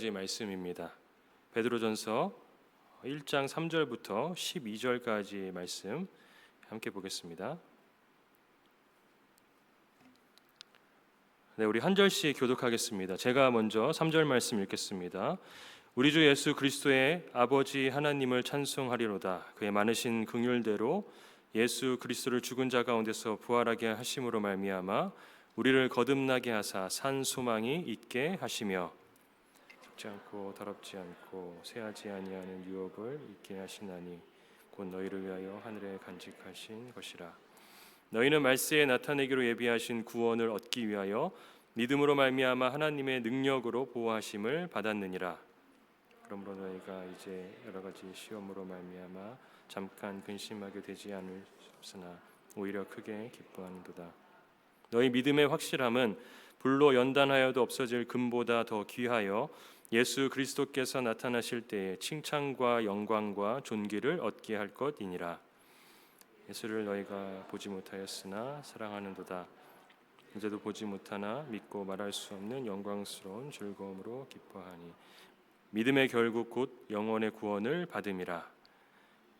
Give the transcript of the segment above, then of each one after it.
가지 말씀입니다. 베드로전서 1장 3절부터 12절까지 말씀 함께 보겠습니다. 네, 우리 한 절씩 교독하겠습니다. 제가 먼저 3절 말씀 읽겠습니다. 우리 주 예수 그리스도의 아버지 하나님을 찬송하리로다. 그의 많으신 긍휼대로 예수 그리스도를 죽은 자 가운데서 부활하게 하심으로 말미암아 우리를 거듭나게 하사 산 소망이 있게 하시며 죽지 않고 더럽지 않고 쇠하지 아니하는 유업을 있게 하시나니 곧 너희를 위하여 하늘에 간직하신 것이라. 너희는 말세에 나타내기로 예비하신 구원을 얻기 위하여 믿음으로 말미암아 하나님의 능력으로 보호하심을 받았느니라. 그러므로 너희가 이제 여러 가지 시험으로 말미암아 잠깐 근심하게 되지 않으셨으나 오히려 크게 기뻐하는도다. 너희 믿음의 확실함은 불로 연단하여도 없어질 금보다 더 귀하여 예수 그리스도께서 나타나실 때에 칭찬과 영광과 존귀를 얻게 할 것이니라. 예수를 너희가 보지 못하였으나 사랑하는도다. 이제도 보지 못하나 믿고 말할 수 없는 영광스러운 즐거움으로 기뻐하니 믿음의 결국 곧 영원의 구원을 받음이라.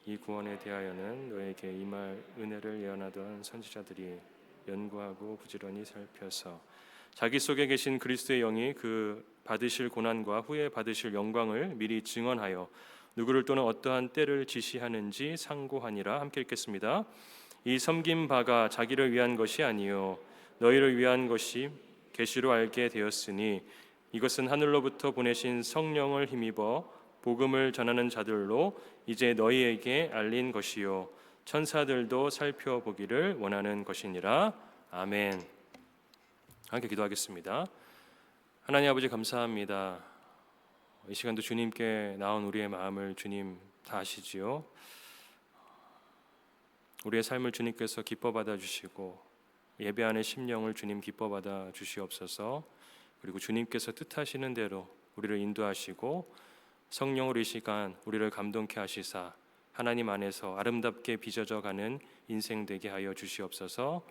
이 구원에 대하여는 너에게 임할 은혜를 예언하던 선지자들이 연구하고 부지런히 살펴서 자기 속에 계신 그리스도의 영이 그 받으실 고난과 후에 받으실 영광을 미리 증언하여 누구를 또는 어떠한 때를 지시하는지 상고하니라. 함께 읽겠습니다. 이 섬긴 바가 자기를 위한 것이 아니요 너희를 위한 것이 계시로 알게 되었으니 이것은 하늘로부터 보내신 성령을 힘입어 복음을 전하는 자들로 이제 너희에게 알린 것이요 천사들도 살펴보기를 원하는 것이니라. 아멘. 함께 기도하겠습니다. 하나님 아버지 감사합니다. 이 시간도 주님께 나온 우리의 마음을 주님 다 아시지요. 우리의 삶을 주님께서 기뻐 받아 주시고 예배하는 심령을 주님 기뻐 받아 주시옵소서. 그리고 주님께서 뜻하시는 대로 우리를 인도하시고 성령으로 이 시간 우리를 감동케 하시사 하나님 안에서 아름답게 빚어져가는 인생 되게 하여 주시옵소서.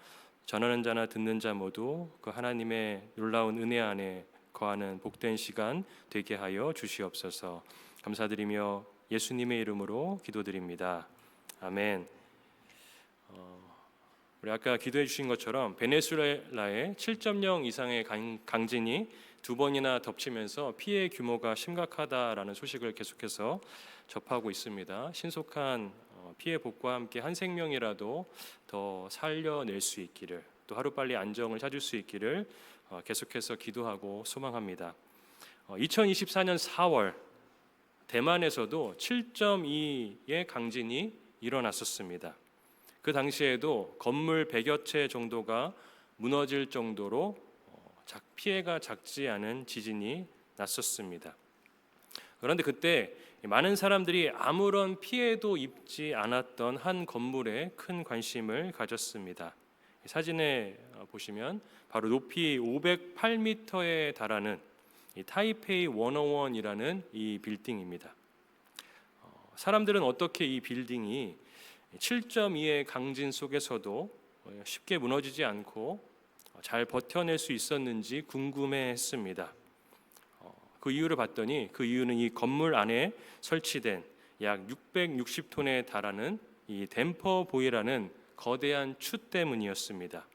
전하는 자나 듣는 자 모두 그 하나님의 놀라운 은혜 안에 거하는 복된 시간 되게 하여 주시옵소서. 감사드리며 예수님의 이름으로 기도드립니다. 아멘. 우리 아까 기도해 주신 것처럼 베네수엘라에 7.0 이상의 강진이 두 번이나 덮치면서 피해 규모가 심각하다라는 소식을 계속해서 접하고 있습니다. 신속한 피해 복구와 함께 한 생명이라도 더 살려낼 수 있기를, 또 하루빨리 안정을 찾을 수 있기를 계속해서 기도하고 소망합니다. 2024년 4월 대만에서도 7.2의 강진이 일어났었습니다. 그 당시에도 건물 100여 채 정도가 무너질 정도로 피해가 작지 않은 지진이 났었습니다. 그런데 그때 많은 사람들이 아무런 피해도 입지 않았던 한 건물에 큰 관심을 가졌습니다. 사진에 보시면 바로 높이 508m에 달하는 타이페이 101이라는 이 빌딩입니다. 사람들은 어떻게 이 빌딩이 7.2의 강진 속에서도 쉽게 무너지지 않고 잘 버텨낼 수 있었는지 궁금해했습니다. 그 이유를 봤더니 그 이유는 이 건물 안에 설치된 약 660톤에 달하는 이 댐퍼 보이라는 거대한 추 때문이었습니다.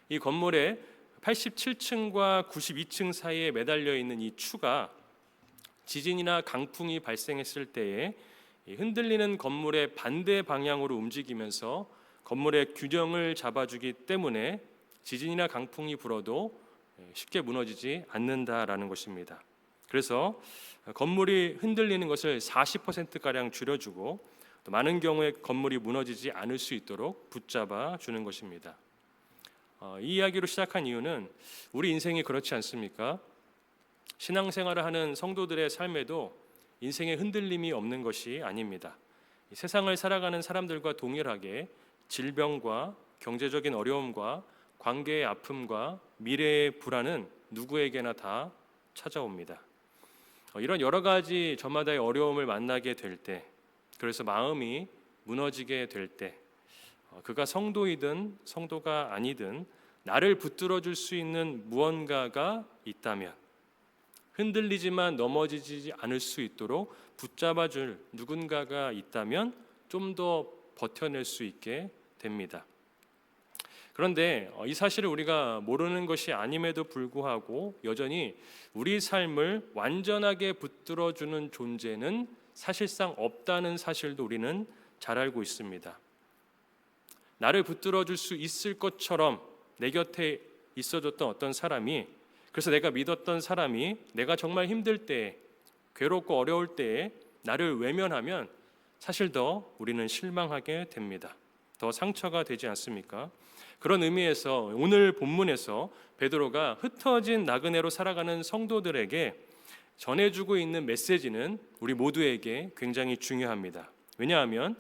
이 건물의 87층과 92층 사이에 매달려 있는 이 추가 지진이나 강풍이 발생했을 때에 흔들리는 건물의 반대 방향으로 움직이면서 건물의 균형을 잡아주기 때문에 지진이나 강풍이 불어도 쉽게 무너지지 않는다라는 것입니다. 그래서 건물이 흔들리는 것을 40%가량 줄여주고 또 많은 경우에 건물이 무너지지 않을 수 있도록 붙잡아 주는 것입니다. 이 이야기로 시작한 이유는 우리 인생이 그렇지 않습니까? 신앙생활을 하는 성도들의 삶에도 인생에 흔들림이 없는 것이 아닙니다. 세상을 살아가는 사람들과 동일하게 질병과 경제적인 어려움과 관계의 아픔과 미래의 불안은 누구에게나 다 찾아옵니다. 이런 여러 가지 저마다의 어려움을 만나게 될 때, 그래서 마음이 무너지게 될 때, 그가 성도이든 성도가 아니든 나를 붙들어 줄 수 있는 무언가가 있다면, 흔들리지만 넘어지지 않을 수 있도록 붙잡아줄 누군가가 있다면 좀 더 버텨낼 수 있게 됩니다. 그런데 이 사실을 우리가 모르는 것이 아님에도 불구하고 여전히 우리 삶을 완전하게 붙들어주는 존재는 사실상 없다는 사실도 우리는 잘 알고 있습니다. 나를 붙들어줄 수 있을 것처럼 내 곁에 있어줬던 어떤 사람이, 그래서 내가 믿었던 사람이 내가 정말 힘들 때에, 괴롭고 어려울 때에 나를 외면하면 사실 더 우리는 실망하게 됩니다. 더 상처가 되지 않습니까? 그런 의미에서 오늘 본문에서 베드로가 흩어진 나그네로 살아가는 성도들에게 전해주고 있는 메시지는 우리 모두에게 굉장히 중요합니다. 왜냐하면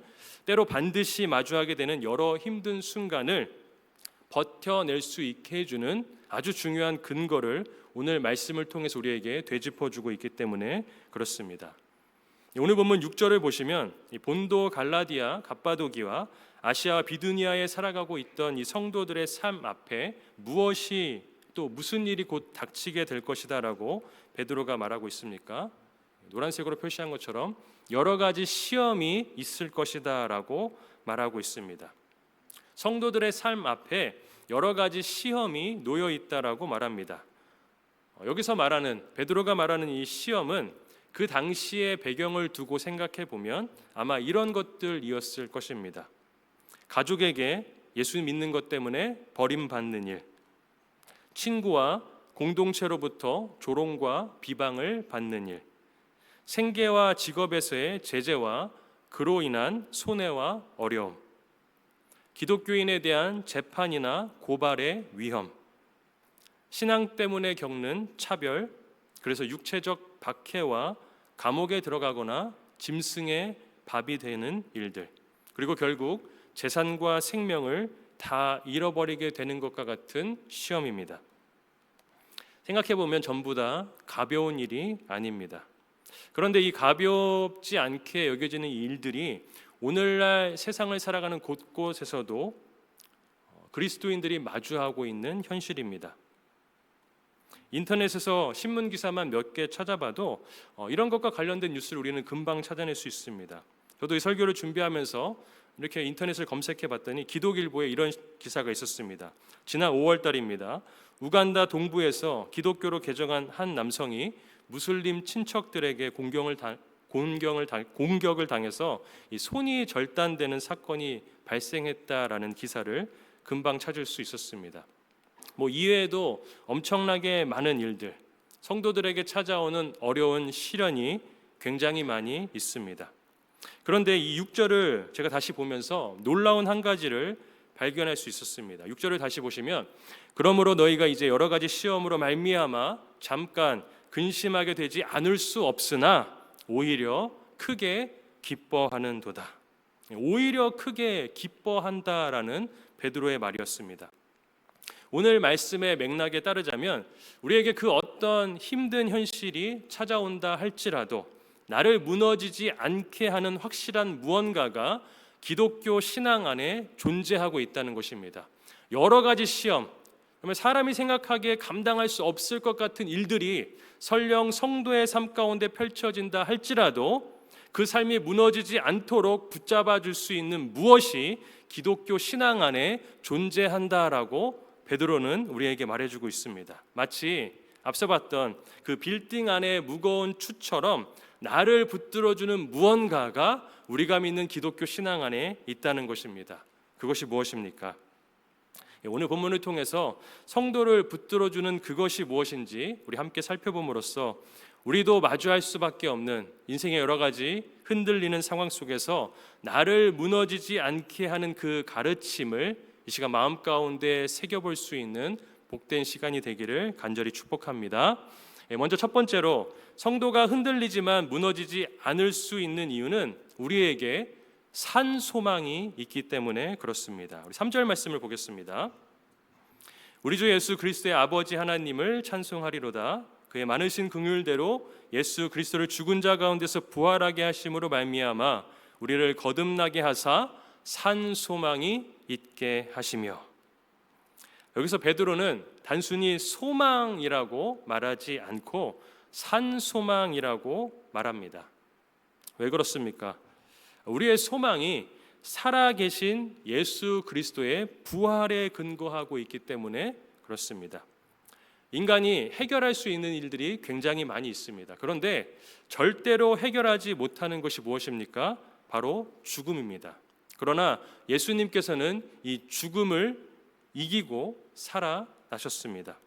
때로 반드시 마주하게 되는 여러 힘든 순간을 버텨낼 수 있게 해주는 아주 중요한 근거를 오늘 말씀을 통해서 우리에게 되짚어주고 있기 때문에 그렇습니다. 오늘 본문 6절을 보시면 본도, 갈라디아, 갑바도기와 아시아와 비두니아에 살아가고 있던 이 성도들의 삶 앞에 무엇이 또 무슨 일이 곧 닥치게 될 것이다라고 베드로가 말하고 있습니까? 노란색으로 표시한 것처럼 여러 가지 시험이 있을 것이다라고 말하고 있습니다. 성도들의 삶 앞에 여러 가지 시험이 놓여 있다라고 말합니다. 여기서 말하는 베드로가 말하는 이 시험은 그 당시의 배경을 두고 생각해 보면 아마 이런 것들이었을 것입니다. 가족에게 예수 믿는 것 때문에 버림받는 일, 친구와 공동체로부터 조롱과 비방을 받는 일, 생계와 직업에서의 제재와 그로 인한 손해와 어려움, 기독교인에 대한 재판이나 고발의 위험, 신앙 때문에 겪는 차별, 그래서 육체적 박해와 감옥에 들어가거나 짐승의 밥이 되는 일들, 그리고 결국 재산과 생명을 다 잃어버리게 되는 것과 같은 시험입니다. 생각해보면 전부 다 가벼운 일이 아닙니다. 그런데 이 가볍지 않게 여겨지는 일들이 오늘날 세상을 살아가는 곳곳에서도 그리스도인들이 마주하고 있는 현실입니다. 인터넷에서 신문 기사만 몇 개 찾아봐도 이런 것과 관련된 뉴스를 우리는 금방 찾아낼 수 있습니다. 저도 이 설교를 준비하면서 이렇게 인터넷을 검색해 봤더니 기독일보에 이런 기사가 있었습니다. 지난 5월 달입니다. 우간다 동부에서 기독교로 개종한 한 남성이 무슬림 친척들에게 공격을 당해서 이 손이 절단되는 사건이 발생했다라는 기사를 금방 찾을 수 있었습니다. 이외에도 엄청나게 많은 일들, 성도들에게 찾아오는 어려운 시련이 굉장히 많이 있습니다. 그런데 이 6절을 제가 다시 보면서 놀라운 한 가지를 발견할 수 있었습니다. 6절을 다시 보시면 그러므로 너희가 이제 여러 가지 시험으로 말미암아 잠깐 근심하게 되지 않을 수 없으나 오히려 크게 기뻐하는도다. 오히려 크게 기뻐한다라는 베드로의 말이었습니다. 오늘 말씀의 맥락에 따르자면 우리에게 그 어떤 힘든 현실이 찾아온다 할지라도 나를 무너지지 않게 하는 확실한 무언가가 기독교 신앙 안에 존재하고 있다는 것입니다. 여러 가지 시험, 그러면 사람이 생각하기에 감당할 수 없을 것 같은 일들이 설령 성도의 삶 가운데 펼쳐진다 할지라도 그 삶이 무너지지 않도록 붙잡아 줄 수 있는 무엇이 기독교 신앙 안에 존재한다라고 베드로는 우리에게 말해주고 있습니다. 마치 앞서 봤던 그 빌딩 안에 무거운 추처럼 나를 붙들어주는 무언가가 우리가 믿는 기독교 신앙 안에 있다는 것입니다. 그것이 무엇입니까? 오늘 본문을 통해서 성도를 붙들어주는 그것이 무엇인지 우리 함께 살펴봄으로써 우리도 마주할 수밖에 없는 인생의 여러 가지 흔들리는 상황 속에서 나를 무너지지 않게 하는 그 가르침을 이 시간 마음 가운데 새겨볼 수 있는 복된 시간이 되기를 간절히 축복합니다. 먼저 첫 번째로 성도가 흔들리지만 무너지지 않을 수 있는 이유는 우리에게 산 소망이 있기 때문에 그렇습니다. 우리 3절 말씀을 보겠습니다. 우리 주 예수 그리스도의 아버지 하나님을 찬송하리로다. 그의 많으신 긍휼대로 예수 그리스도를 죽은 자 가운데서 부활하게 하심으로 말미암아 우리를 거듭나게 하사 산 소망이 있게 하시며. 여기서 베드로는 단순히 소망이라고 말하지 않고 산소망이라고 말합니다. 왜 그렇습니까? 우리의 소망이 살아계신 예수 그리스도의 부활에 근거하고 있기 때문에 그렇습니다. 인간이 해결할 수 있는 일들이 굉장히 많이 있습니다. 그런데 절대로 해결하지 못하는 것이 무엇입니까? 바로 죽음입니다. 그러나 예수님께서는 이 죽음을 이기고 살아나셨습니다.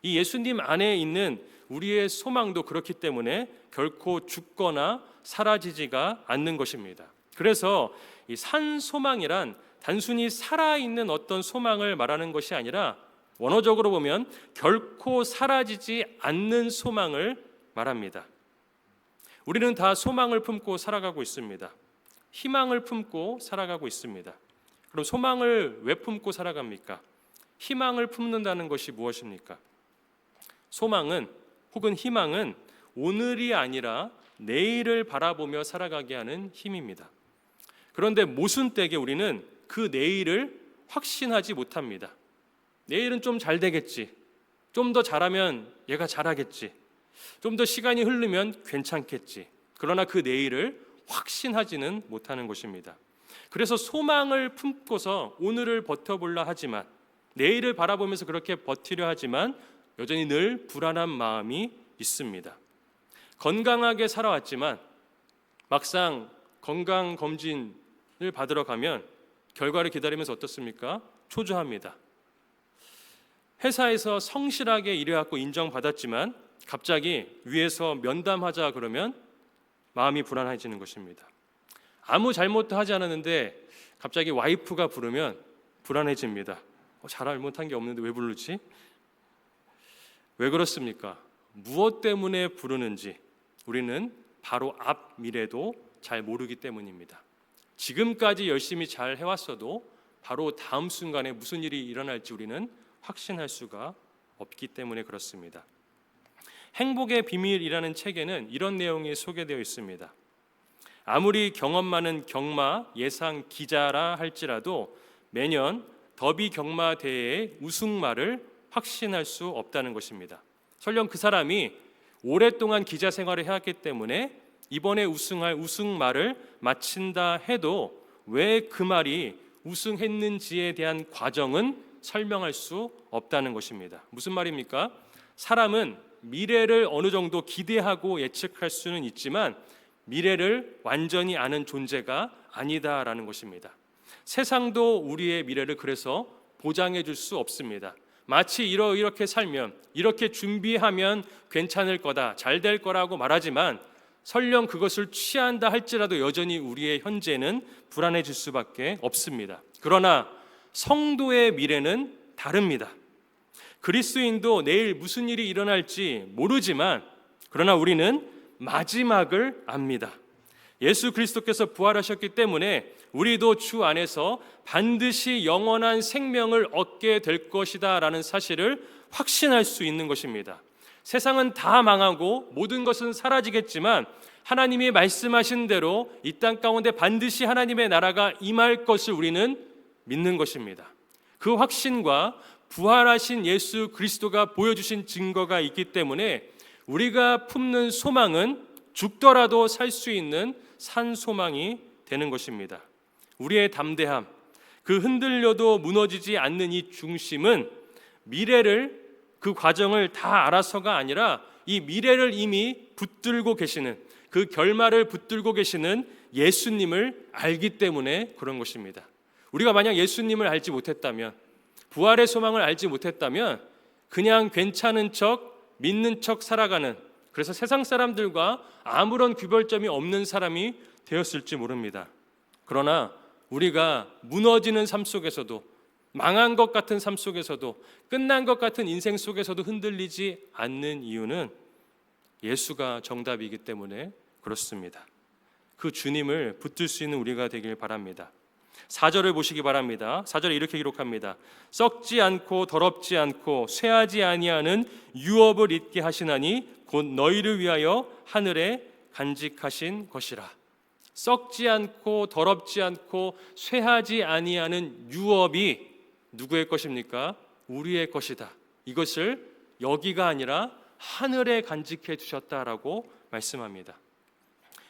이 예수님 안에 있는 우리의 소망도 그렇기 때문에 결코 죽거나 사라지지가 않는 것입니다. 그래서 이 산소망이란 단순히 살아있는 어떤 소망을 말하는 것이 아니라 원어적으로 보면 결코 사라지지 않는 소망을 말합니다. 우리는 다 소망을 품고 살아가고 있습니다. 희망을 품고 살아가고 있습니다. 그럼 소망을 왜 품고 살아갑니까? 희망을 품는다는 것이 무엇입니까? 소망은 혹은 희망은 오늘이 아니라 내일을 바라보며 살아가게 하는 힘입니다. 그런데 모순되게 우리는 그 내일을 확신하지 못합니다. 내일은 좀 잘 되겠지. 좀 더 잘하면 얘가 잘하겠지. 좀 더 시간이 흐르면 괜찮겠지. 그러나 그 내일을 확신하지는 못하는 것입니다. 그래서 소망을 품고서 오늘을 버텨보려 하지만, 내일을 바라보면서 그렇게 버티려 하지만 여전히 늘 불안한 마음이 있습니다. 건강하게 살아왔지만 막상 건강검진을 받으러 가면 결과를 기다리면서 어떻습니까? 초조합니다. 회사에서 성실하게 일해왔고 인정받았지만 갑자기 위에서 면담하자 그러면 마음이 불안해지는 것입니다. 아무 잘못도 하지 않았는데 갑자기 와이프가 부르면 불안해집니다. 잘못한 게 없는데 왜 부르지? 왜 그렇습니까? 무엇 때문에 부르는지 우리는 바로 앞 미래도 잘 모르기 때문입니다. 지금까지 열심히 잘 해왔어도 바로 다음 순간에 무슨 일이 일어날지 우리는 확신할 수가 없기 때문에 그렇습니다. 행복의 비밀이라는 책에는 이런 내용이 소개되어 있습니다. 아무리 경험 많은 경마 예상 기자라 할지라도 매년 더비 경마 대회의 우승말을 확신할 수 없다는 것입니다. 설령 그 사람이 오랫동안 기자 생활을 해왔기 때문에 이번에 우승할 우승말을 마친다 해도 왜 그 말이 우승했는지에 대한 과정은 설명할 수 없다는 것입니다. 무슨 말입니까? 사람은 미래를 어느 정도 기대하고 예측할 수는 있지만 미래를 완전히 아는 존재가 아니다라는 것입니다. 세상도 우리의 미래를 그래서 보장해 줄 수 없습니다. 마치 이렇게 살면, 이렇게 준비하면 괜찮을 거다, 잘 될 거라고 말하지만 설령 그것을 취한다 할지라도 여전히 우리의 현재는 불안해질 수밖에 없습니다. 그러나 성도의 미래는 다릅니다. 그리스도인도 내일 무슨 일이 일어날지 모르지만 그러나 우리는 마지막을 압니다. 예수 그리스도께서 부활하셨기 때문에 우리도 주 안에서 반드시 영원한 생명을 얻게 될 것이다 라는 사실을 확신할 수 있는 것입니다. 세상은 다 망하고 모든 것은 사라지겠지만 하나님이 말씀하신 대로 이 땅 가운데 반드시 하나님의 나라가 임할 것을 우리는 믿는 것입니다. 그 확신과 부활하신 예수 그리스도가 보여주신 증거가 있기 때문에 우리가 품는 소망은 죽더라도 살 수 있는 산소망이 되는 것입니다. 우리의 담대함, 그 흔들려도 무너지지 않는 이 중심은 미래를, 그 과정을 다 알아서가 아니라 이 미래를 이미 붙들고 계시는, 그 결말을 붙들고 계시는 예수님을 알기 때문에 그런 것입니다. 우리가 만약 예수님을 알지 못했다면, 부활의 소망을 알지 못했다면 그냥 괜찮은 척, 믿는 척 살아가는, 그래서 세상 사람들과 아무런 구별점이 없는 사람이 되었을지 모릅니다. 그러나 우리가 무너지는 삶 속에서도, 망한 것 같은 삶 속에서도, 끝난 것 같은 인생 속에서도 흔들리지 않는 이유는 예수가 정답이기 때문에 그렇습니다. 그 주님을 붙들 수 있는 우리가 되길 바랍니다. 4절을 보시기 바랍니다. 4절에 이렇게 기록합니다. 썩지 않고 더럽지 않고 쇠하지 아니하는 유업을 잊게 하시나니 곧 너희를 위하여 하늘에 간직하신 것이라. 썩지 않고 더럽지 않고 쇠하지 아니하는 유업이 누구의 것입니까? 우리의 것이다. 이것을 여기가 아니라 하늘에 간직해 두셨다라고 말씀합니다.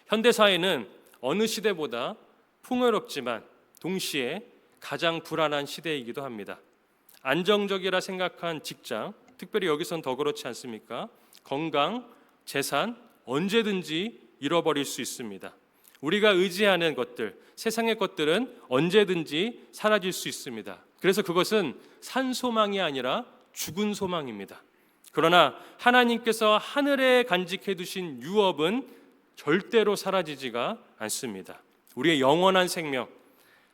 현대 사회는 어느 시대보다 풍요롭지만 동시에 가장 불안한 시대이기도 합니다. 안정적이라 생각한 직장, 특별히 여기선 더 그렇지 않습니까? 건강, 재산, 언제든지 잃어버릴 수 있습니다. 우리가 의지하는 것들, 세상의 것들은 언제든지 사라질 수 있습니다. 그래서 그것은 산 소망이 아니라 죽은 소망입니다. 그러나 하나님께서 하늘에 간직해 두신 유업은 절대로 사라지지가 않습니다. 우리의 영원한 생명,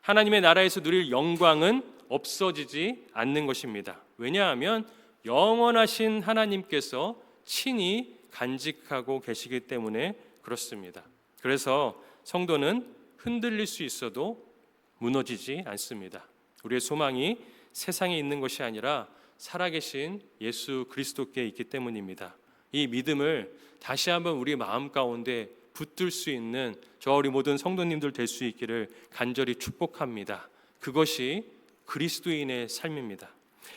하나님의 나라에서 누릴 영광은 없어지지 않는 것입니다. 왜냐하면 영원하신 하나님께서 친히 간직하고 계시기 때문에 그렇습니다. 그래서 성도는 흔들릴 수 있어도 무너지지 않습니다. 우리의 소망이 세상에 있는 것이 아니라 살아계신 예수 그리스도께 있기 때문입니다. 이 믿음을 다시 한번 우리 마음 가운데 붙들 수 있는 저 우리 모든 성도님들 될 수 있기를 간절히 축복합니다. 그것이 그리스도인의 삶입니다.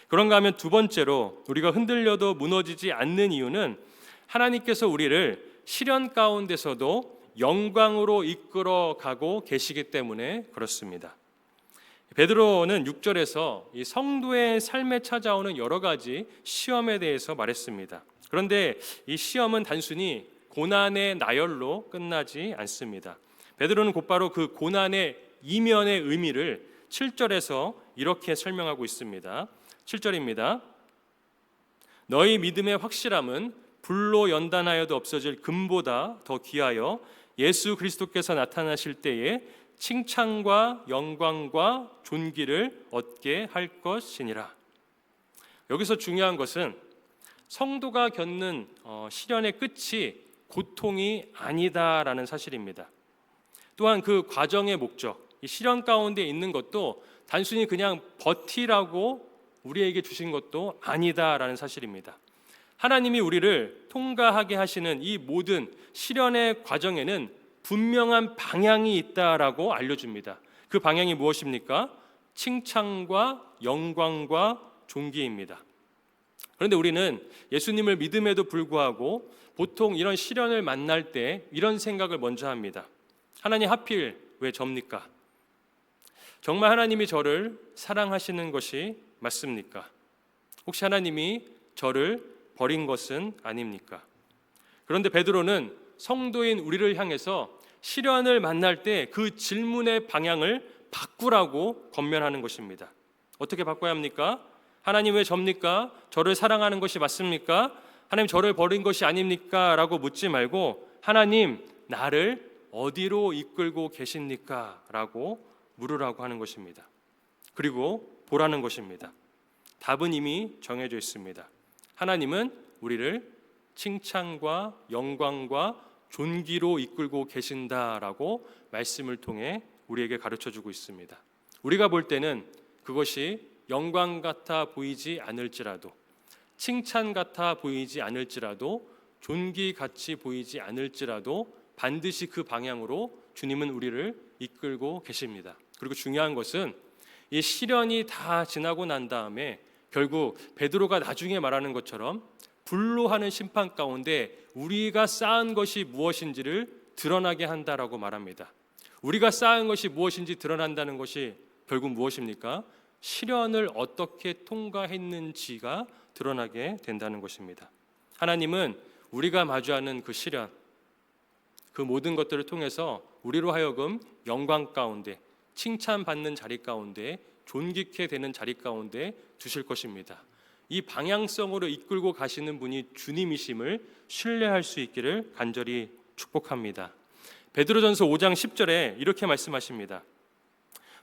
그런가 하면 두 번째로 우리가 흔들려도 무너지지 않는 이유는 하나님께서 우리를 시련 가운데서도 영광으로 이끌어 가고 계시기 때문에 그렇습니다. 베드로는 6절에서 이 성도의 삶에 찾아오는 여러 가지 시험에 대해서 말했습니다. 그런데 이 시험은 단순히 고난의 나열로 끝나지 않습니다. 베드로는 곧바로 그 고난의 이면의 의미를 7절에서 이렇게 설명하고 있습니다. 7절입니다. 너희 믿음의 확실함은 불로 연단하여도 없어질 금보다 더 귀하여 예수 그리스도께서 나타나실 때에 칭찬과 영광과 존귀를 얻게 할 것이니라. 여기서 중요한 것은 성도가 겪는 시련의 끝이 고통이 아니다라는 사실입니다. 또한 그 과정의 목적, 이 시련 가운데 있는 것도 단순히 그냥 버티라고 우리에게 주신 것도 아니다라는 사실입니다. 하나님이 우리를 통과하게 하시는 이 모든 시련의 과정에는 분명한 방향이 있다라고 알려줍니다. 그 방향이 무엇입니까? 칭찬과 영광과 존귀입니다. 그런데 우리는 예수님을 믿음에도 불구하고 보통 이런 시련을 만날 때 이런 생각을 먼저 합니다. 하나님 하필 왜 접니까? 정말 하나님이 저를 사랑하시는 것이 맞습니까? 혹시 하나님이 저를 버린 것은 아닙니까? 그런데 베드로는 성도인 우리를 향해서 시련을 만날 때 그 질문의 방향을 바꾸라고 권면하는 것입니다. 어떻게 바꿔야 합니까? 하나님 왜 접니까? 저를 사랑하는 것이 맞습니까? 하나님 저를 버린 것이 아닙니까? 라고 묻지 말고 하나님 나를 어디로 이끌고 계십니까? 라고 물으라고 하는 것입니다. 그리고 보라는 것입니다. 답은 이미 정해져 있습니다. 하나님은 우리를 칭찬과 영광과 존귀로 이끌고 계신다라고 말씀을 통해 우리에게 가르쳐주고 있습니다. 우리가 볼 때는 그것이 영광 같아 보이지 않을지라도, 칭찬 같아 보이지 않을지라도, 존귀 같이 보이지 않을지라도 반드시 그 방향으로 주님은 우리를 이끌고 계십니다. 그리고 중요한 것은 이 시련이 다 지나고 난 다음에 결국 베드로가 나중에 말하는 것처럼 불로 하는 심판 가운데 우리가 쌓은 것이 무엇인지를 드러나게 한다라고 말합니다. 우리가 쌓은 것이 무엇인지 드러난다는 것이 결국 무엇입니까? 시련을 어떻게 통과했는지가 드러나게 된다는 것입니다. 하나님은 우리가 마주하는 그 시련, 그 모든 것들을 통해서 우리로 하여금 영광 가운데, 칭찬받는 자리 가운데, 존귀케 되는 자리 가운데 두실 것입니다. 이 방향성으로 이끌고 가시는 분이 주님이심을 신뢰할 수 있기를 간절히 축복합니다. 베드로전서 5장 10절에 이렇게 말씀하십니다.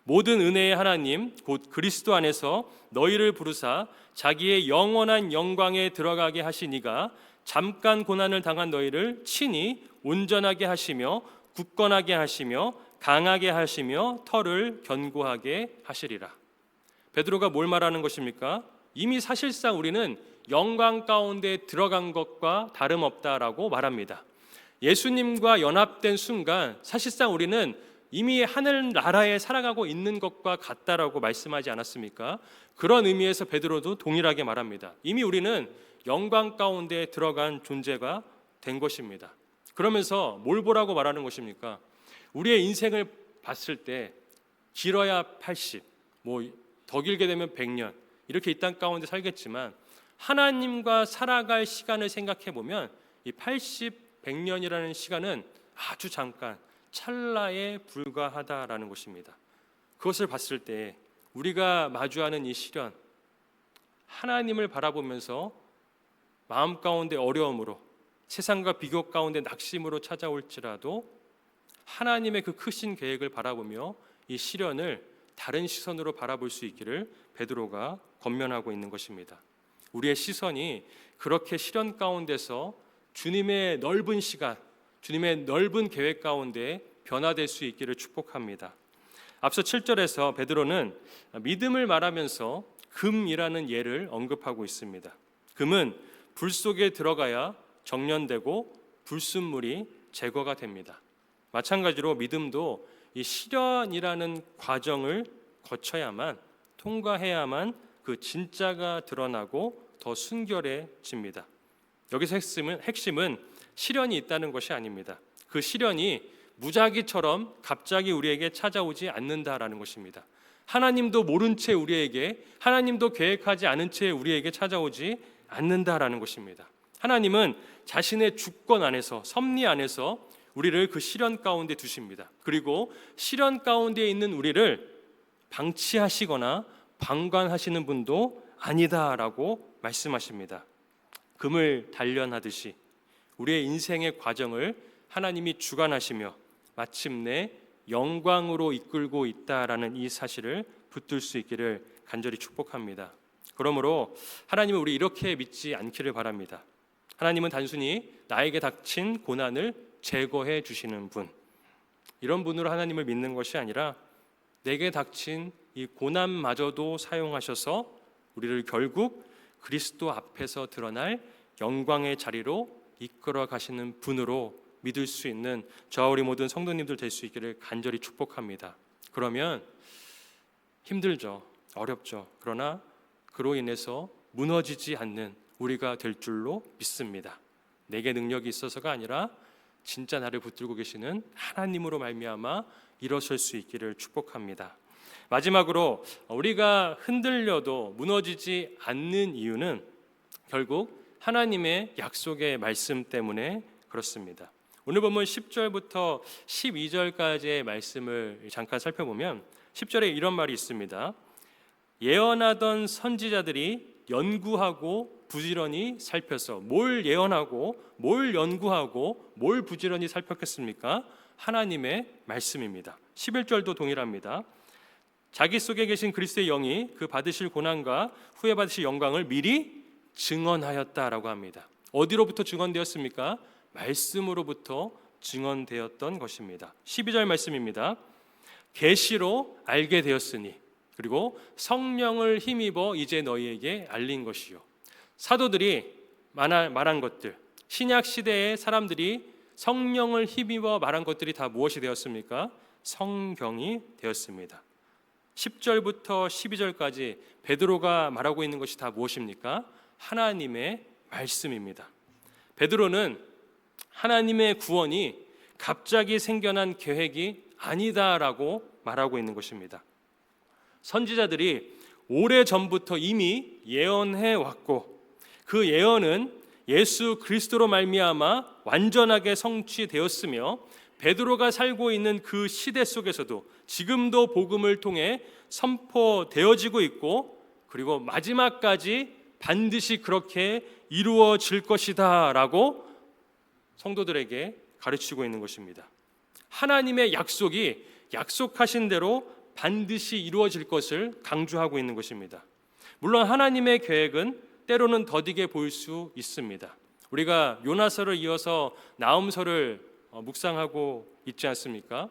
모든 은혜의 하나님 곧 그리스도 안에서 너희를 부르사 자기의 영원한 영광에 들어가게 하시니가 잠깐 고난을 당한 너희를 친히 온전하게 하시며 굳건하게 하시며 강하게 하시며 터를 견고하게 하시리라. 베드로가 뭘 말하는 것입니까? 이미 사실상 우리는 영광 가운데 들어간 것과 다름없다라고 말합니다. 예수님과 연합된 순간 사실상 우리는 이미 하늘나라에 살아가고 있는 것과 같다라고 말씀하지 않았습니까? 그런 의미에서 베드로도 동일하게 말합니다. 이미 우리는 영광 가운데 들어간 존재가 된 것입니다. 그러면서 뭘 보라고 말하는 것입니까? 우리의 인생을 봤을 때 길어야 80, 더 길게 되면 100년 이렇게 이 땅 가운데 살겠지만 하나님과 살아갈 시간을 생각해 보면 이 80, 100년이라는 시간은 아주 잠깐 찰나에 불과하다라는 것입니다. 그것을 봤을 때 우리가 마주하는 이 시련, 하나님을 바라보면서 마음 가운데 어려움으로 세상과 비교 가운데 낙심으로 찾아올지라도 하나님의 그 크신 계획을 바라보며 이 시련을 다른 시선으로 바라볼 수 있기를 베드로가 권면하고 있는 것입니다. 우리의 시선이 그렇게 시련 가운데서 주님의 넓은 시간, 주님의 넓은 계획 가운데 변화될 수 있기를 축복합니다. 앞서 7절에서 베드로는 믿음을 말하면서 금이라는 예를 언급하고 있습니다. 금은 불 속에 들어가야 정련되고 불순물이 제거가 됩니다. 마찬가지로 믿음도 이 시련이라는 과정을 거쳐야만, 통과해야만 그 진짜가 드러나고 더 순결해집니다. 여기서 핵심은 시련이 있다는 것이 아닙니다. 그 시련이 무작위처럼 갑자기 우리에게 찾아오지 않는다라는 것입니다. 하나님도 모른 채 우리에게, 하나님도 계획하지 않은 채 우리에게 찾아오지 않는다라는 것입니다. 하나님은 자신의 주권 안에서, 섭리 안에서 우리를 그 시련 가운데 두십니다. 그리고 시련 가운데 있는 우리를 방치하시거나 방관하시는 분도 아니다라고 말씀하십니다. 금을 단련하듯이 우리의 인생의 과정을 하나님이 주관하시며 마침내 영광으로 이끌고 있다라는 이 사실을 붙들 수 있기를 간절히 축복합니다. 그러므로 하나님은 우리 이렇게 믿지 않기를 바랍니다. 하나님은 단순히 나에게 닥친 고난을 제거해 주시는 분, 이런 분으로 하나님을 믿는 것이 아니라 내게 닥친 이 고난마저도 사용하셔서 우리를 결국 그리스도 앞에서 드러날 영광의 자리로 이끌어 가시는 분으로 믿을 수 있는 저와 우리 모든 성도님들 될 수 있기를 간절히 축복합니다. 그러면 힘들죠, 어렵죠. 그러나 그로 인해서 무너지지 않는 우리가 될 줄로 믿습니다. 내게 능력이 있어서가 아니라 진짜 나를 붙들고 계시는 하나님으로 말미암아 일어설 수 있기를 축복합니다. 마지막으로 우리가 흔들려도 무너지지 않는 이유는 결국 하나님의 약속의 말씀 때문에 그렇습니다. 오늘 본문 10절부터 12절까지의 말씀을 잠깐 살펴보면 10절에 이런 말이 있습니다. 예언하던 선지자들이 연구하고 부지런히 살펴서, 뭘 예언하고 뭘 연구하고 뭘 부지런히 살폈겠습니까? 하나님의 말씀입니다. 11절도 동일합니다. 자기 속에 계신 그리스도의 영이 그 받으실 고난과 후에 받으실 영광을 미리 증언하였다라고 합니다. 어디로부터 증언되었습니까? 말씀으로부터 증언되었던 것입니다. 12절 말씀입니다. 계시로 알게 되었으니, 그리고 성령을 힘입어 이제 너희에게 알린 것이요. 사도들이 말한 것들, 신약 시대의 사람들이 성령을 힘입어 말한 것들이 다 무엇이 되었습니까? 성경이 되었습니다. 10절부터 12절까지 베드로가 말하고 있는 것이 다 무엇입니까? 하나님의 말씀입니다. 베드로는 하나님의 구원이 갑자기 생겨난 계획이 아니다라고 말하고 있는 것입니다. 선지자들이 오래전부터 이미 예언해 왔고 그 예언은 예수 그리스도로 말미암아 완전하게 성취되었으며 베드로가 살고 있는 그 시대 속에서도 지금도 복음을 통해 선포되어지고 있고 그리고 마지막까지 반드시 그렇게 이루어질 것이다 라고 성도들에게 가르치고 있는 것입니다. 하나님의 약속이 약속하신 대로 반드시 이루어질 것을 강조하고 있는 것입니다. 물론 하나님의 계획은 때로는 더디게 보일 수 있습니다. 우리가 요나서를 이어서 나훔서를 묵상하고 있지 않습니까?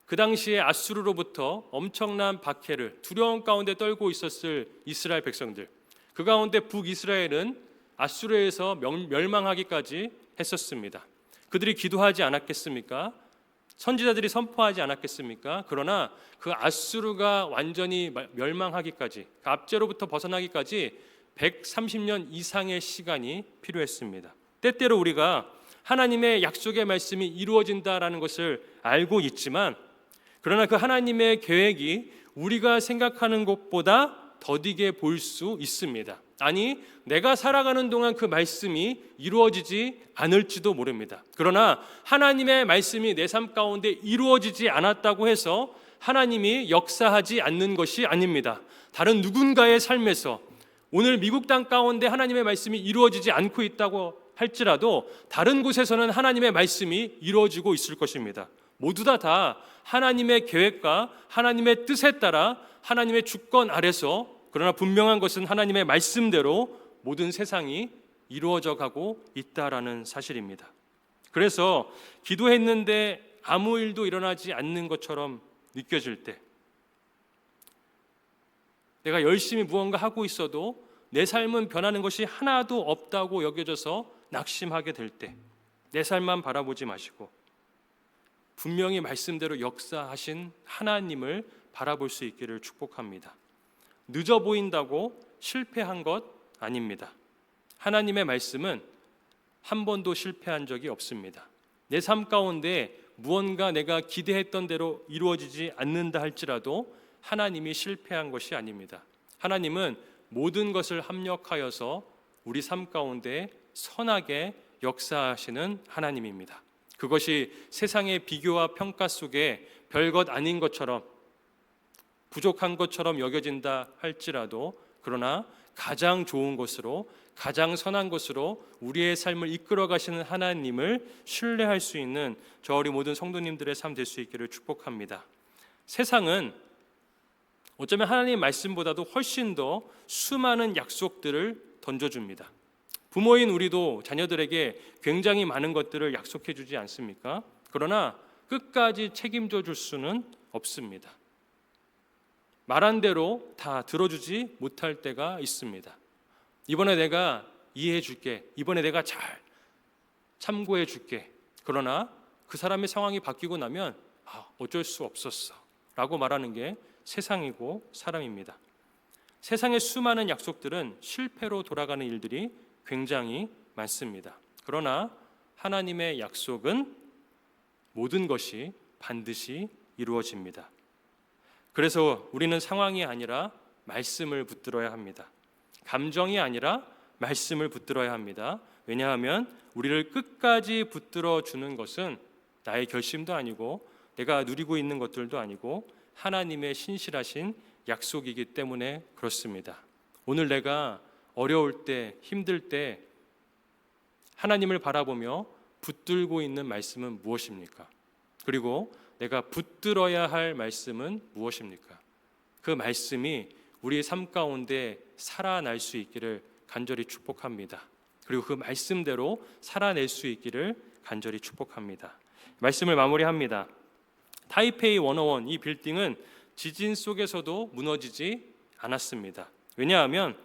그 당시에 아수르로부터 엄청난 박해를 두려움 가운데 떨고 있었을 이스라엘 백성들, 그 가운데 북이스라엘은 아수르에서 멸망하기까지 했었습니다. 그들이 기도하지 않았겠습니까? 선지자들이 선포하지 않았겠습니까? 그러나 그 아수르가 완전히 멸망하기까지, 그 압제로부터 벗어나기까지 130년 이상의 시간이 필요했습니다. 때때로 우리가 하나님의 약속의 말씀이 이루어진다라는 것을 알고 있지만, 그러나 그 하나님의 계획이 우리가 생각하는 것보다 더디게 보일 수 있습니다. 아니, 내가 살아가는 동안 그 말씀이 이루어지지 않을지도 모릅니다. 그러나 하나님의 말씀이 내 삶 가운데 이루어지지 않았다고 해서 하나님이 역사하지 않는 것이 아닙니다. 다른 누군가의 삶에서 오늘 미국 땅 가운데 하나님의 말씀이 이루어지지 않고 있다고 할지라도 다른 곳에서는 하나님의 말씀이 이루어지고 있을 것입니다. 모두 다 하나님의 계획과 하나님의 뜻에 따라 하나님의 주권 아래서, 그러나 분명한 것은 하나님의 말씀대로 모든 세상이 이루어져 가고 있다라는 사실입니다. 그래서 기도했는데 아무 일도 일어나지 않는 것처럼 느껴질 때, 내가 열심히 무언가 하고 있어도 내 삶은 변하는 것이 하나도 없다고 여겨져서 낙심하게 될 때, 내 삶만 바라보지 마시고 분명히 말씀대로 역사하신 하나님을 바라볼 수 있기를 축복합니다. 늦어 보인다고 실패한 것 아닙니다. 하나님의 말씀은 한 번도 실패한 적이 없습니다. 내 삶 가운데 무언가 내가 기대했던 대로 이루어지지 않는다 할지라도 하나님이 실패한 것이 아닙니다. 하나님은 모든 것을 합력하여서 우리 삶 가운데 선하게 역사하시는 하나님입니다. 그것이 세상의 비교와 평가 속에 별것 아닌 것처럼, 부족한 것처럼 여겨진다 할지라도, 그러나 가장 좋은 것으로, 가장 선한 것으로 우리의 삶을 이끌어 가시는 하나님을 신뢰할 수 있는 우리 모든 성도님들의 삶 될 수 있기를 축복합니다. 세상은 어쩌면 하나님 말씀보다도 훨씬 더 수많은 약속들을 던져줍니다. 부모인 우리도 자녀들에게 굉장히 많은 것들을 약속해 주지 않습니까? 그러나 끝까지 책임져 줄 수는 없습니다. 말한 대로 다 들어주지 못할 때가 있습니다. 이번에 내가 이해해 줄게, 이번에 내가 잘 참고해 줄게. 그러나 그 사람의 상황이 바뀌고 나면 어쩔 수 없었어 라고 말하는 게 세상이고 사람입니다. 세상의 수많은 약속들은 실패로 돌아가는 일들이 굉장히 많습니다. 그러나 하나님의 약속은 모든 것이 반드시 이루어집니다. 그래서 우리는 상황이 아니라 말씀을 붙들어야 합니다. 감정이 아니라 말씀을 붙들어야 합니다. 왜냐하면 우리를 끝까지 붙들어 주는 것은 나의 결심도 아니고 내가 누리고 있는 것들도 아니고 하나님의 신실하신 약속이기 때문에 그렇습니다. 오늘 내가 어려울 때, 힘들 때 하나님을 바라보며 붙들고 있는 말씀은 무엇입니까? 그리고 내가 붙들어야 할 말씀은 무엇입니까? 그 말씀이 우리의 삶 가운데 살아날 수 있기를 간절히 축복합니다. 그리고 그 말씀대로 살아낼 수 있기를 간절히 축복합니다. 말씀을 마무리합니다. 타이페이 101, 이 빌딩은 지진 속에서도 무너지지 않았습니다. 왜냐하면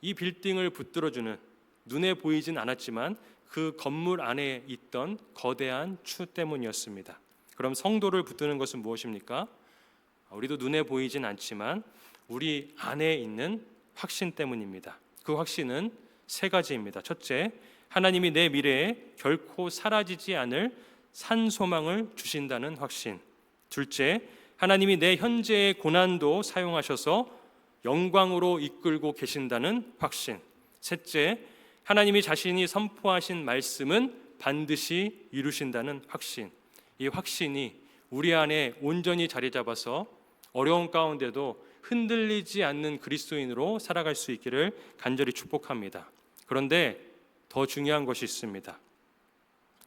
이 빌딩을 붙들어주는, 눈에 보이진 않았지만 그 건물 안에 있던 거대한 추 때문이었습니다. 그럼 성도를 붙드는 것은 무엇입니까? 우리도 눈에 보이진 않지만 우리 안에 있는 확신 때문입니다. 그 확신은 세 가지입니다. 첫째, 하나님이 내 미래에 결코 사라지지 않을 산 소망을 주신다는 확신. 둘째, 하나님이 내 현재의 고난도 사용하셔서 영광으로 이끌고 계신다는 확신. 셋째, 하나님이 자신이 선포하신 말씀은 반드시 이루신다는 확신. 이 확신이 우리 안에 온전히 자리 잡아서 어려운 가운데도 흔들리지 않는 그리스도인으로 살아갈 수 있기를 간절히 축복합니다. 그런데 더 중요한 것이 있습니다.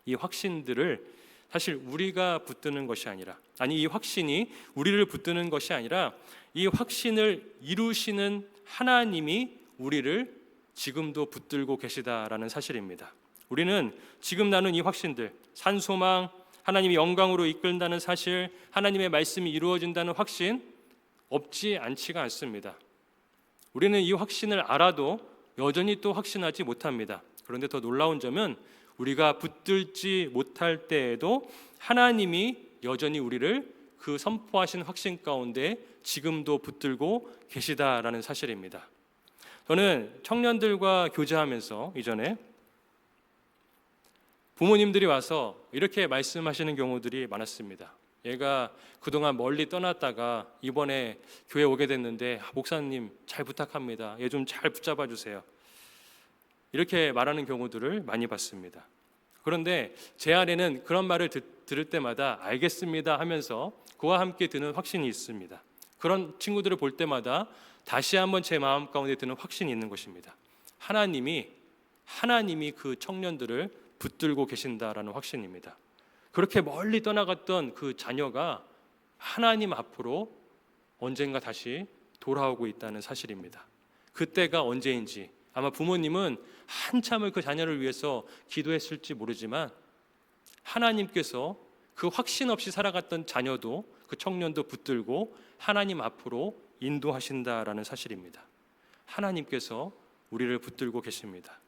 이 확신들을 사실 우리가 붙드는 것이 아니라, 이 확신이 우리를 붙드는 것이 아니라 이 확신을 이루시는 하나님이 우리를 지금도 붙들고 계시다라는 사실입니다. 우리는 지금 나눈 이 확신들, 산소망, 하나님이 영광으로 이끌다는 사실, 하나님의 말씀이 이루어진다는 확신 없지 않지가 않습니다. 우리는 이 확신을 알아도 여전히 또 확신하지 못합니다. 그런데 더 놀라운 점은 우리가 붙들지 못할 때에도 하나님이 여전히 우리를 그 선포하신 확신 가운데 지금도 붙들고 계시다라는 사실입니다. 저는 청년들과 교제하면서 이전에 부모님들이 와서 이렇게 말씀하시는 경우들이 많았습니다. 얘가 그동안 멀리 떠났다가 이번에 교회 오게 됐는데 목사님 잘 부탁합니다. 얘 좀 잘 붙잡아 주세요. 이렇게 말하는 경우들을 많이 봤습니다. 그런데 제 안에는 그런 말을 들을 때마다 알겠습니다 하면서 그와 함께 드는 확신이 있습니다. 그런 친구들을 볼 때마다 다시 한번 제 마음 가운데 드는 확신이 있는 것입니다. 하나님이 그 청년들을 붙들고 계신다라는 확신입니다. 그렇게 멀리 떠나갔던 그 자녀가 하나님 앞으로 언젠가 다시 돌아오고 있다는 사실입니다. 그때가 언제인지 아마 부모님은 한참을 그 자녀를 위해서 기도했을지 모르지만 하나님께서 그 확신 없이 살아갔던 자녀도 그 청년도 붙들고 하나님 앞으로 인도하신다라는 사실입니다. 하나님께서 우리를 붙들고 계십니다.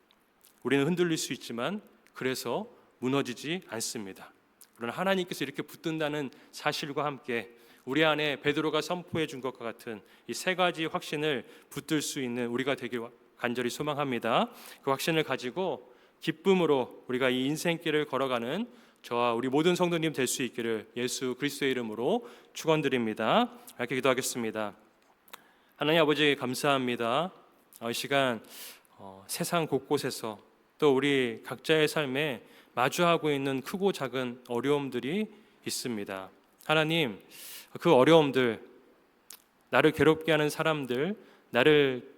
우리는 흔들릴 수 있지만 그래서 무너지지 않습니다. 그러나 하나님께서 이렇게 붙든다는 사실과 함께 우리 안에 베드로가 선포해 준 것과 같은 이 세 가지 확신을 붙들 수 있는 우리가 되길 간절히 소망합니다. 그 확신을 가지고 기쁨으로 우리가 이 인생길을 걸어가는 저와 우리 모든 성도님 될 수 있기를 예수 그리스도의 이름으로 축원드립니다. 이렇게 기도하겠습니다. 하나님 아버지 감사합니다. 이 시간 세상 곳곳에서 또 우리 각자의 삶에 마주하고 있는 크고 작은 어려움들이 있습니다. 하나님, 그 어려움들, 나를 괴롭게 하는 사람들, 나를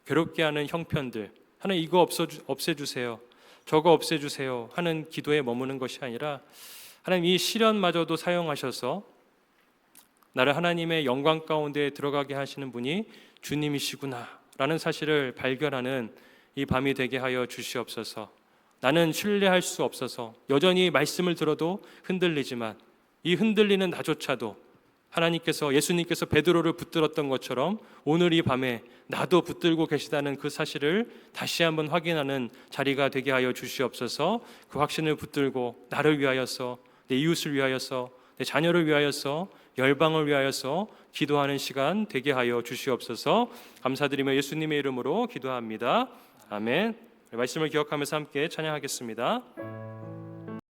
괴롭게 하는 형편들, 하나님 이거 없애주세요, 저거 없애주세요 하는 기도에 머무는 것이 아니라 하나님 이 시련마저도 사용하셔서 나를 하나님의 영광 가운데 들어가게 하시는 분이 주님이시구나 라는 사실을 발견하는 이 밤이 되게 하여 주시옵소서. 나는 신뢰할 수 없어서 여전히 말씀을 들어도 흔들리지만 이 흔들리는 나조차도 하나님께서 예수님께서 베드로를 붙들었던 것처럼 오늘 이 밤에 나도 붙들고 계시다는 그 사실을 다시 한번 확인하는 자리가 되게 하여 주시옵소서. 그 확신을 붙들고 나를 위하여서, 내 이웃을 위하여서, 내 자녀를 위하여서, 열방을 위하여서 기도하는 시간 되게 하여 주시옵소서. 감사드리며 예수님의 이름으로 기도합니다. 아멘. 말씀을 기억하면서 함께 찬양하겠습니다.